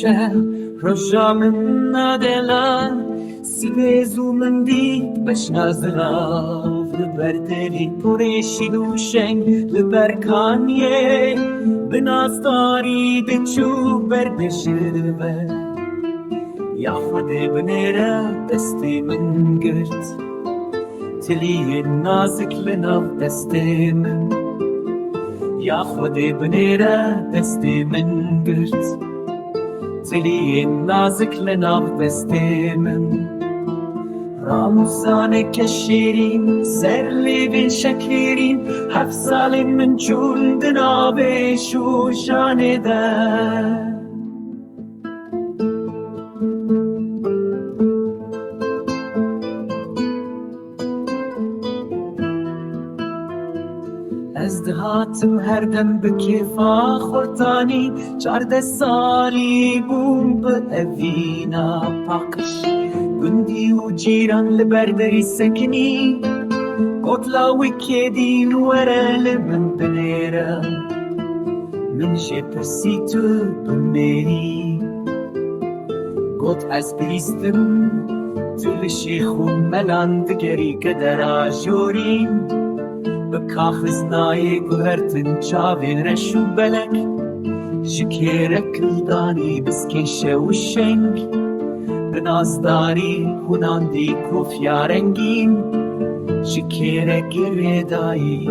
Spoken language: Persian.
شب رجا من ندلن سیبزو من دید بش نزراف لبر دلی پرشید و شنگ لبر کانیه بناستاری دچو بر بشربه یا خود بنره دست من گرد تلی نازک لناف دست من یا خود بنره دست من گرد تلی نازک لناف دست من راموزانه کشیرین سر لیوین شکیرین 7 سال من چون دنابه شوشانه ده از دهاتم هر دم به کیفا خورتانی 14 سالی بوم به اوینا پاکش گندی و جیران لبردری سکنی قتلاوی که دین وره لمن بنیره من جه پرسی تو بمیری قط از بیستم تو لشیخ و ملان دگری که در آجوریم بکاخز نای گوهرتن چاوین رشو بلک شکیرک دانی بسکشه و شنگ بنازداری هناندی کفیا رنگین شکیرک ردایی